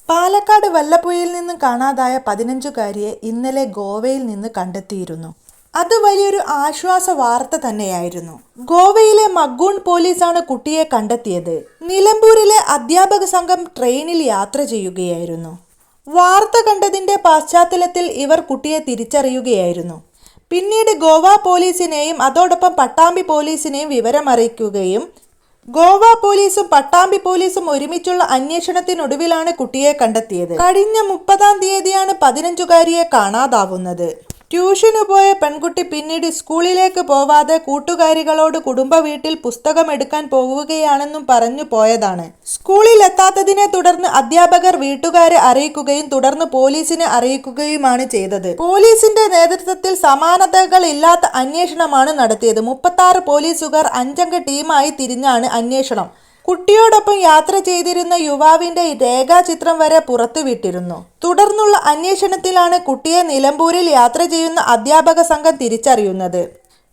പാലക്കാട് വല്ലപ്പുഴയിൽ നിന്നും കാണാതായ 15-കാരിയെ ഇന്നലെ ഗോവയിൽ നിന്ന് കണ്ടെത്തിയിരുന്നു. അത് വലിയൊരു ആശ്വാസ വാർത്ത തന്നെയായിരുന്നു. ഗോവയിലെ മഗൂൺ പോലീസാണ് കുട്ടിയെ കണ്ടെത്തിയത്. നിലമ്പൂരിലെ അധ്യാപക സംഘം ട്രെയിനിൽ യാത്ര ചെയ്യുകയായിരുന്നു. വാർത്ത കണ്ടതിന്റെ പശ്ചാത്തലത്തിൽ ഇവർ കുട്ടിയെ തിരിച്ചറിയുകയായിരുന്നു. പിന്നീട് ഗോവ പോലീസിനെയും അതോടൊപ്പം പട്ടാമ്പി പോലീസിനെയും വിവരമറിയിക്കുകയും ഗോവ പോലീസും പട്ടാമ്പി പോലീസും ഒരുമിച്ചുള്ള അന്വേഷണത്തിനൊടുവിലാണ് കുട്ടിയെ കണ്ടെത്തിയത്. കഴിഞ്ഞ 30-ാം തീയതിയാണ് 15-കാരിയെ കാണാതാവുന്നത്. ട്യൂഷന് പോയ പെൺകുട്ടി പിന്നീട് സ്കൂളിലേക്ക് പോവാതെ കൂട്ടുകാരികളോട് കുടുംബ വീട്ടിൽ പുസ്തകം എടുക്കാൻ പോവുകയാണെന്നും പറഞ്ഞു പോയതാണ്. സ്കൂളിൽ എത്താത്തതിനെ തുടർന്ന് അധ്യാപകർ വീട്ടുകാരെ അറിയിക്കുകയും തുടർന്ന് പോലീസിനെ അറിയിക്കുകയുമാണ് ചെയ്തത്. പോലീസിന്റെ നേതൃത്വത്തിൽ സമാനതകളില്ലാത്ത അന്വേഷണമാണ് നടത്തിയത്. 36 പോലീസുകാർ 5-അംഗ ടീമായി തിരിഞ്ഞാണ് അന്വേഷണം. കുട്ടിയോടൊപ്പം യാത്ര ചെയ്തിരുന്ന യുവാവിന്റെ രേഖാചിത്രം വരെ പുറത്തുവിട്ടിരുന്നു. തുടർന്നുള്ള അന്വേഷണത്തിലാണ് കുട്ടിയെ നിലമ്പൂരിൽ യാത്ര ചെയ്യുന്ന അധ്യാപക സംഘം തിരിച്ചറിയുന്നത്.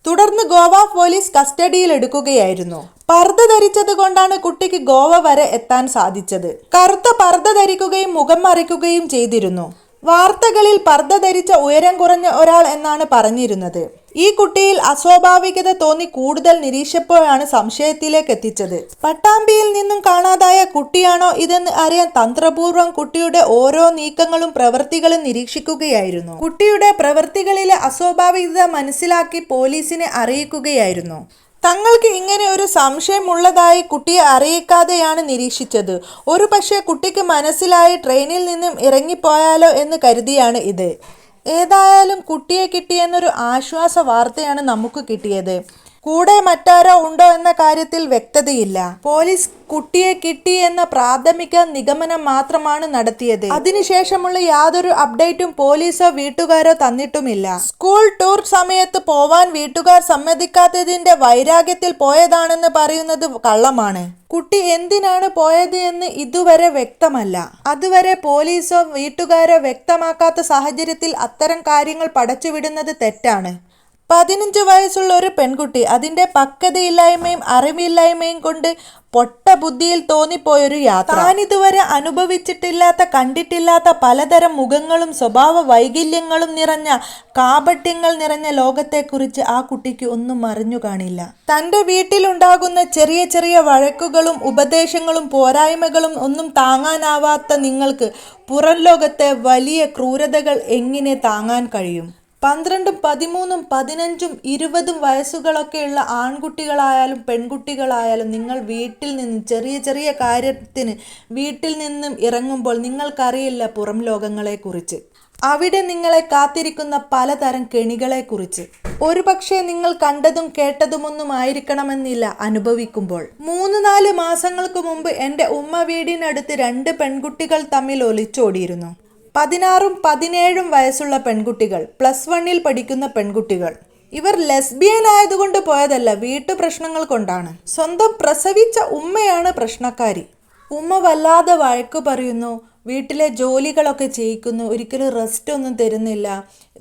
തുടർന്ന് ഗോവ പോലീസ് കസ്റ്റഡിയിലെടുക്കുകയായിരുന്നു. പർദ്ദ ധരിച്ചത് കൊണ്ടാണ് കുട്ടിക്ക് ഗോവ വരെ എത്താൻ സാധിച്ചത്. കറുത്ത പർദ്ദ ധരിക്കുകയും മുഖം മറയ്ക്കുകയും ചെയ്തിരുന്നു. വാർത്തകളിൽ പർദ്ദ ധരിച്ച ഉയരം കുറഞ്ഞ ഒരാൾ എന്നാണ് പറഞ്ഞിരുന്നത്. ഈ കുട്ടിയിൽ അസ്വാഭാവികത തോന്നി കൂടുതൽ നിരീക്ഷിച്ചപ്പോഴാണ് സംശയത്തിലേക്ക് എത്തിച്ചത്. പട്ടാമ്പിയിൽ നിന്നും കാണാതായ കുട്ടിയാണോ ഇതെന്ന് അറിയാൻ തന്ത്രപൂർവ്വം കുട്ടിയുടെ ഓരോ നീക്കങ്ങളും പ്രവൃത്തികളും നിരീക്ഷിക്കുകയായിരുന്നു. കുട്ടിയുടെ പ്രവൃത്തികളിലെ അസ്വാഭാവികത മനസ്സിലാക്കി പോലീസിനെ അറിയിക്കുകയായിരുന്നു. തങ്ങൾക്ക് ഇങ്ങനെ ഒരു സംശയമുള്ളതായി കുട്ടിയെ അറിയിക്കാതെയാണ് നിരീക്ഷിച്ചത്. ഒരുപക്ഷെ കുട്ടിക്ക് മനസ്സിലായി ട്രെയിനിൽ നിന്നും ഇറങ്ങിപ്പോയാലോ എന്ന് കരുതിയാണ് ഇത്. ഏതായാലും കുട്ടിയെ കിട്ടിയെന്നൊരു ആശ്വാസ വാർത്തയാണ് നമുക്ക് കിട്ടിയത്. കൂടെ മറ്റാരോ ഉണ്ടോ എന്ന കാര്യത്തിൽ വ്യക്തതയില്ല. പോലീസ് കുട്ടിയെ കിട്ടി എന്ന പ്രാഥമിക നിഗമനം മാത്രമാണ് നടത്തിയത്. അതിനുശേഷമുള്ള യാതൊരു അപ്ഡേറ്റും പോലീസോ വീട്ടുകാരോ തന്നിട്ടുമില്ല. സ്കൂൾ ടൂർ സമയത്ത് പോവാൻ വീട്ടുകാർ സമ്മതിക്കാത്തതിന്റെ വൈരാഗ്യത്തിൽ പോയതാണെന്ന് പറയുന്നത് കള്ളമാണ്. കുട്ടി എന്തിനാണ് പോയത് എന്ന് ഇതുവരെ വ്യക്തമല്ല. അതുവരെ പോലീസോ വീട്ടുകാരോ വ്യക്തമാക്കാത്ത സാഹചര്യത്തിൽ അത്തരം കാര്യങ്ങൾ പടച്ചുവിടുന്നത് തെറ്റാണ്. 15 വയസ്സുള്ള ഒരു പെൺകുട്ടി അതിന്റെ പക്വതയില്ലായ്മയും അറിവില്ലായ്മയും കൊണ്ട് പൊട്ട ബുദ്ധിയിൽ തോന്നിപ്പോയൊരു യാത്ര. താനിതുവരെ അനുഭവിച്ചിട്ടില്ലാത്ത കണ്ടിട്ടില്ലാത്ത പലതരം മുഖങ്ങളും സ്വഭാവ വൈകല്യങ്ങളും നിറഞ്ഞ കാപട്യങ്ങൾ നിറഞ്ഞ ലോകത്തെക്കുറിച്ച് ആ കുട്ടിക്ക് ഒന്നും അറിഞ്ഞു കാണില്ല. തൻ്റെ വീട്ടിലുണ്ടാകുന്ന ചെറിയ ചെറിയ വഴക്കുകളും ഉപദേശങ്ങളും പോരായ്മകളും ഒന്നും താങ്ങാനാവാത്ത നിങ്ങൾക്ക് പുറം ലോകത്തെ വലിയ ക്രൂരതകൾ എങ്ങനെ താങ്ങാൻ കഴിയും? 12, 13, 15, 20 വയസ്സുകളൊക്കെയുള്ള ആൺകുട്ടികളായാലും പെൺകുട്ടികളായാലും നിങ്ങൾ വീട്ടിൽ നിന്ന് ചെറിയ ചെറിയ കാര്യത്തിന് വീട്ടിൽ നിന്നും ഇറങ്ങുമ്പോൾ നിങ്ങൾക്കറിയില്ല പുറം ലോകങ്ങളെക്കുറിച്ച്. അവിടെ നിങ്ങളെ കാത്തിരിക്കുന്ന പലതരം കെണികളെക്കുറിച്ച്. ഒരുപക്ഷെ നിങ്ങൾ കണ്ടതും കേട്ടതുമൊന്നും ആയിരിക്കണമെന്നില്ല അനുഭവിക്കുമ്പോൾ. 3-4 മാസങ്ങൾക്ക് മുമ്പ് എൻ്റെ ഉമ്മ വീടിനടുത്ത് 2 പെൺകുട്ടികൾ തമ്മിൽ ഒളിച്ചോടിയിരുന്നു. 16ഉം 17ഉം വയസ്സുള്ള പെൺകുട്ടികൾ, +1-ൽ പഠിക്കുന്ന പെൺകുട്ടികൾ. ഇവർ ലെസ്ബിയൻ ആയതുകൊണ്ട് പോയതല്ല, വീട്ടു പ്രശ്നങ്ങൾ കൊണ്ടാണ്. സ്വന്തം പ്രസവിച്ച ഉമ്മയാണ് പ്രശ്നക്കാരി. ഉമ്മ വല്ലാതെ വഴക്കു പറയുന്നു, വീട്ടിലെ ജോലികളൊക്കെ ചെയ്യിക്കുന്നു, ഒരിക്കലും റെസ്റ്റ് ഒന്നും തരുന്നില്ല.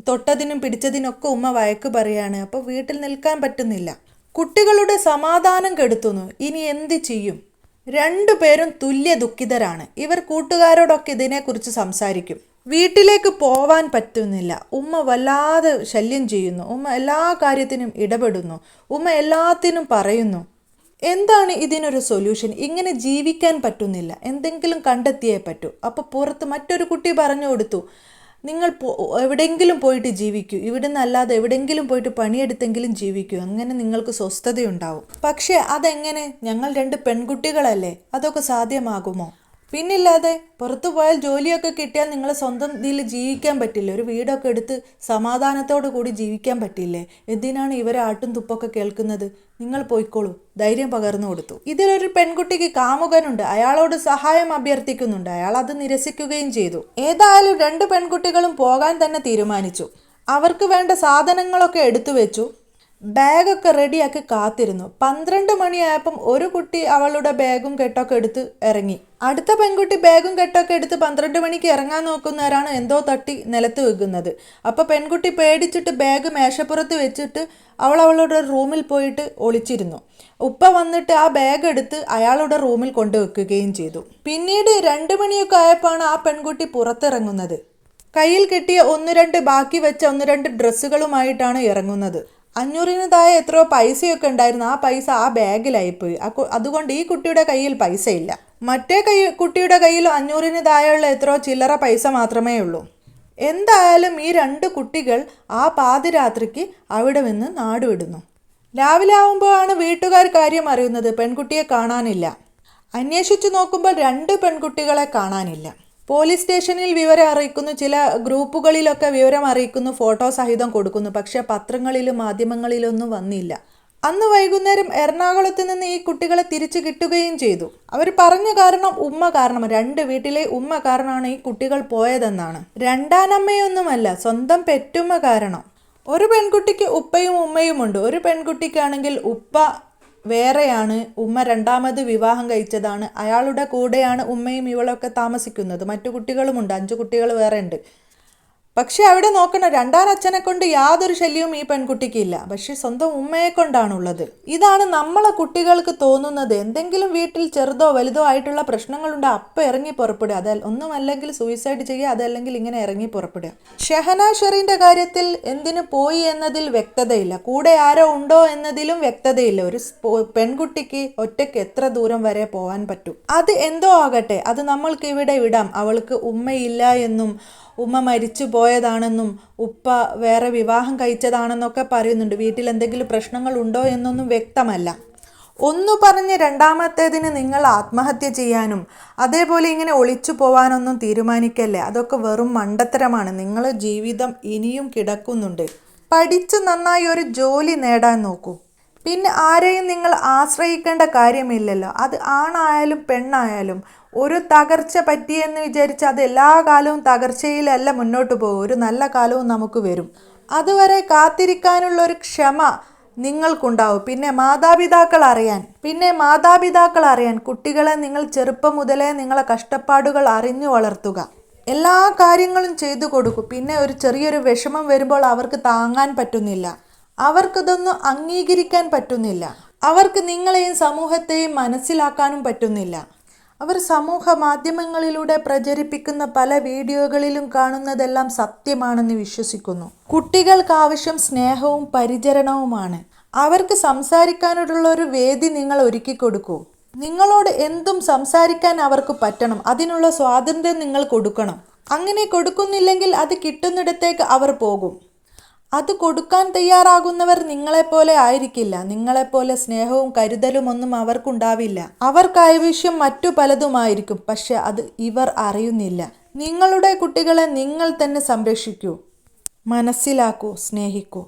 തൊട്ടതിനും പിടിച്ചതിനൊക്കെ ഉമ്മ വഴക്ക് പറയാണ്. അപ്പോൾ വീട്ടിൽ നിൽക്കാൻ പറ്റുന്നില്ല. കുട്ടികളുടെ സമാധാനം കെടുത്തുന്നു. ഇനി എന്ത് ചെയ്യും? 2 പേരും തുല്യ ദുഃഖിതരാണ്. ഇവർ കൂട്ടുകാരോടൊക്കെ ഇതിനെക്കുറിച്ച് സംസാരിക്കും. വീട്ടിലേക്ക് പോവാൻ പറ്റുന്നില്ല. ഉമ്മ വല്ലാതെ ശല്യം ചെയ്യുന്നു. ഉമ്മ എല്ലാ കാര്യത്തിനും ഇടപെടുന്നു. ഉമ്മ എല്ലാത്തിനും പറയുന്നു. എന്താണ് ഇതിനൊരു സൊല്യൂഷൻ? ഇങ്ങനെ ജീവിക്കാൻ പറ്റുന്നില്ല, എന്തെങ്കിലും കണ്ടെത്തിയേ പറ്റൂ. അപ്പോൾ പുറത്ത് മറ്റൊരു കുട്ടി പറഞ്ഞു കൊടുത്തു, നിങ്ങൾ എവിടെയെങ്കിലും പോയിട്ട് ജീവിക്കൂ, ഇവിടെ നിന്നല്ലാതെ എവിടെയെങ്കിലും പോയിട്ട് പണിയെടുത്തെങ്കിലും ജീവിക്കൂ, അങ്ങനെ നിങ്ങൾക്ക് സ്വസ്ഥതയുണ്ടാവും. പക്ഷേ അതെങ്ങനെ? ഞങ്ങൾ 2 പെൺകുട്ടികളല്ലേ, അതൊക്കെ സാധ്യമാകുമോ? പിന്നില്ലാതെ. പുറത്തു പോയാൽ ജോലിയൊക്കെ കിട്ടിയാൽ നിങ്ങൾ സ്വന്തം ഇതിൽ ജീവിക്കാൻ പറ്റില്ലേ? ഒരു വീടൊക്കെ എടുത്ത് സമാധാനത്തോടു കൂടി ജീവിക്കാൻ പറ്റില്ലേ? എന്തിനാണ് ഇവരെ ആട്ടും തുപ്പൊക്കെ കേൾക്കുന്നത്? നിങ്ങൾ പോയിക്കോളൂ, ധൈര്യം പകർന്നു കൊടുത്തു. ഇതിലൊരു പെൺകുട്ടിക്ക് കാമുകനുണ്ട്. അയാളോട് സഹായം അഭ്യർത്ഥിക്കുന്നുണ്ട്. അയാൾ അത് നിരസിക്കുകയും ചെയ്തു. ഏതായാലും 2 പെൺകുട്ടികളും പോകാൻ തന്നെ തീരുമാനിച്ചു. അവർക്ക് വേണ്ട സാധനങ്ങളൊക്കെ എടുത്തു വെച്ചു. ബാഗൊക്കെ റെഡിയാക്കി കാത്തിരുന്നു. 12 മണിയായപ്പം ഒരു കുട്ടി അവളുടെ ബാഗും കെട്ടൊക്കെ എടുത്ത് ഇറങ്ങി. അടുത്ത പെൺകുട്ടി ബാഗും കെട്ടൊക്കെ എടുത്ത് 12 മണിക്ക് ഇറങ്ങാൻ നോക്കുന്നവരാണ് എന്തോ തട്ടി നിലത്ത് വെക്കുന്നത്. അപ്പോൾ പെൺകുട്ടി പേടിച്ചിട്ട് ബാഗ് മേശപ്പുറത്ത് വെച്ചിട്ട് അവളുടെ റൂമിൽ പോയിട്ട് ഒളിച്ചിരുന്നു. ഉപ്പ വന്നിട്ട് ആ ബാഗ് എടുത്ത് അയാളുടെ റൂമിൽ കൊണ്ടുവെക്കുകയും ചെയ്തു. പിന്നീട് 2 മണിയൊക്കെ ആയപ്പോഴാണ് ആ പെൺകുട്ടി പുറത്തിറങ്ങുന്നത്. കയ്യിൽ കിട്ടിയ 1-2 ബാക്കി വെച്ച 1-2 ഡ്രസ്സുകളുമായിട്ടാണ് ഇറങ്ങുന്നത്. 500-ന് താഴെ എത്രയോ പൈസയൊക്കെ ഉണ്ടായിരുന്നു. ആ പൈസ ആ ബാഗിലായിപ്പോയി. അതുകൊണ്ട് ഈ കുട്ടിയുടെ കയ്യിൽ പൈസ ഇല്ല. മറ്റേ കുട്ടിയുടെ കയ്യിൽ 500-ന് താഴെയുള്ള എത്രയോ ചില്ലറ പൈസ മാത്രമേ ഉള്ളൂ. എന്തായാലും ഈ 2 കുട്ടികൾ ആ പാതിരാത്രിക്ക് അവിടെ നിന്ന് നാടുവിടുന്നു. രാവിലെ ആവുമ്പോഴാണ് വീട്ടുകാർ കാര്യം അറിയുന്നത്. പെൺകുട്ടിയെ കാണാനില്ല. അന്വേഷിച്ചു നോക്കുമ്പോൾ 2 പെൺകുട്ടികളെ കാണാനില്ല. പോലീസ് സ്റ്റേഷനിൽ വിവരം അറിയിക്കുന്നു, ചില ഗ്രൂപ്പുകളിലൊക്കെ വിവരം അറിയിക്കുന്നു, ഫോട്ടോ സഹിതം കൊടുക്കുന്നു. പക്ഷേ പത്രങ്ങളിലും മാധ്യമങ്ങളിലൊന്നും വന്നില്ല. അന്ന് വൈകുന്നേരം എറണാകുളത്ത് നിന്ന് ഈ കുട്ടികളെ തിരിച്ചു കിട്ടുകയും ചെയ്തു. അവർ പറഞ്ഞ കാരണം ഉമ്മ കാരണം, 2 വീട്ടിലെ ഉമ്മ കാരണമാണ് ഈ കുട്ടികൾ പോയതെന്നാണ്. രണ്ടാനമ്മയൊന്നുമല്ല, സ്വന്തം പെറ്റുമ്മ കാരണം. ഒരു പെൺകുട്ടിക്ക് ഉപ്പയും ഉമ്മയുമുണ്ട്. ഒരു പെൺകുട്ടിക്കാണെങ്കിൽ ഉപ്പ വേറെയാണ്, ഉമ്മ 2ാമത് വിവാഹം കഴിച്ചതാണ്. അയാളുടെ കൂടെയാണ് ഉമ്മയും ഇവളൊക്കെ താമസിക്കുന്നത്. മറ്റു കുട്ടികളുമുണ്ട്, 5 കുട്ടികൾ വേറെ ഉണ്ട്. പക്ഷെ അവിടെ നോക്കണം, 2ാം അച്ഛനെ കൊണ്ട് യാതൊരു ശല്യവും ഈ പെൺകുട്ടിക്കില്ല. പക്ഷെ സ്വന്തം ഉമ്മയെ കൊണ്ടാണുള്ളത്. ഇതാണ് നമ്മളെ കുട്ടികൾക്ക് തോന്നുന്നത്. എന്തെങ്കിലും വീട്ടിൽ ചെറുതോ വലുതോ ആയിട്ടുള്ള പ്രശ്നങ്ങളുണ്ട്, അപ്പം ഇറങ്ങി പുറപ്പെടുക. ഒന്നുമല്ലെങ്കിൽ സൂയിസൈഡ് ചെയ്യുക, അതല്ലെങ്കിൽ ഇങ്ങനെ ഇറങ്ങി പുറപ്പെടുക. ഷെഹന ഷെറിൻ്റെ കാര്യത്തിൽ എന്തിനു പോയി എന്നതിൽ വ്യക്തതയില്ല. കൂടെ ആരോ ഉണ്ടോ എന്നതിലും വ്യക്തതയില്ല. ഒരു പെൺകുട്ടിക്ക് ഒറ്റയ്ക്ക് എത്ര ദൂരം വരെ പോകാൻ പറ്റും? അത് എന്തോ ആകട്ടെ, അത് നമ്മൾക്ക് ഇവിടെ വിടാം. അവൾക്ക് ഉമ്മയില്ല എന്നും ഉമ്മ മരിച്ചു പോയതാണെന്നും ഉപ്പ വേറെ വിവാഹം കഴിച്ചതാണെന്നൊക്കെ പറയുന്നുണ്ട്. വീട്ടിൽ എന്തെങ്കിലും പ്രശ്നങ്ങൾ ഉണ്ടോ എന്നൊന്നും വ്യക്തമല്ല. ഒന്നു പറഞ്ഞ് 2ാമത്തേതിന് നിങ്ങൾ ആത്മഹത്യ ചെയ്യാനും അതേപോലെ ഇങ്ങനെ ഒളിച്ചു പോവാനൊന്നും തീരുമാനിക്കല്ലേ. അതൊക്കെ വെറും മണ്ടത്തരമാണ്. നിങ്ങളുടെ ജീവിതം ഇനിയും കിടക്കുന്നുണ്ട്. പഠിച്ച് നന്നായി ഒരു ജോലി നേടാൻ നോക്കൂ. പിന്നെ ആരെയും നിങ്ങൾ ആശ്രയിക്കേണ്ട കാര്യമില്ലല്ലോ. അത് ആണായാലും പെണ്ണായാലും. ഒരു തകർച്ച പറ്റിയെന്ന് വിചാരിച്ച് അത് എല്ലാ കാലവും തകർച്ചയിലല്ല മുന്നോട്ട് പോകും. ഒരു നല്ല കാലവും നമുക്ക് വരും. അതുവരെ കാത്തിരിക്കാനുള്ള ഒരു ക്ഷമ നിങ്ങൾക്കുണ്ടാവും. പിന്നെ മാതാപിതാക്കൾ അറിയാൻ കുട്ടികളെ നിങ്ങൾ ചെറുപ്പം മുതലേ നിങ്ങളെ കഷ്ടപ്പാടുകൾ അറിഞ്ഞു വളർത്തുക. എല്ലാ കാര്യങ്ങളും ചെയ്തു കൊടുക്കും. പിന്നെ ഒരു ചെറിയൊരു വിഷമം വരുമ്പോൾ അവർക്ക് താങ്ങാൻ പറ്റുന്നില്ല, അവർക്കിതൊന്നും അംഗീകരിക്കാൻ പറ്റുന്നില്ല. അവർക്ക് നിങ്ങളെയും സമൂഹത്തെയും മനസ്സിലാക്കാനും പറ്റുന്നില്ല. അവർ സമൂഹ മാധ്യമങ്ങളിലൂടെ പ്രചരിപ്പിക്കുന്ന പല വീഡിയോകളിലും കാണുന്നതെല്ലാം സത്യമാണെന്ന് വിശ്വസിക്കുന്നു. കുട്ടികൾക്ക് ആവശ്യം സ്നേഹവും പരിചരണവുമാണ്. അവർക്ക് സംസാരിക്കാനുള്ള ഒരു വേദി നിങ്ങൾ ഒരുക്കി കൊടുക്കൂ. നിങ്ങളോട് എന്തും സംസാരിക്കാൻ അവർക്ക് പറ്റണം. അതിനുള്ള സ്വാതന്ത്ര്യം നിങ്ങൾ കൊടുക്കണം. അങ്ങനെ കൊടുക്കുന്നില്ലെങ്കിൽ അത് കിട്ടുന്നിടത്തേക്ക് അവർ പോകും. അത് കൊടുക്കാൻ തയ്യാറാകുന്നവർ നിങ്ങളെപ്പോലെ ആയിരിക്കില്ല. നിങ്ങളെപ്പോലെ സ്നേഹവും കരുതലും ഒന്നും അവർക്കുണ്ടാവില്ല. അവർക്ക് ആവശ്യം മറ്റു പലതുമായിരിക്കും. പക്ഷെ അത് ഇവർ അറിയുന്നില്ല. നിങ്ങളുടെ കുട്ടികളെ നിങ്ങൾ തന്നെ സംരക്ഷിക്കൂ, മനസ്സിലാക്കൂ, സ്നേഹിക്കൂ.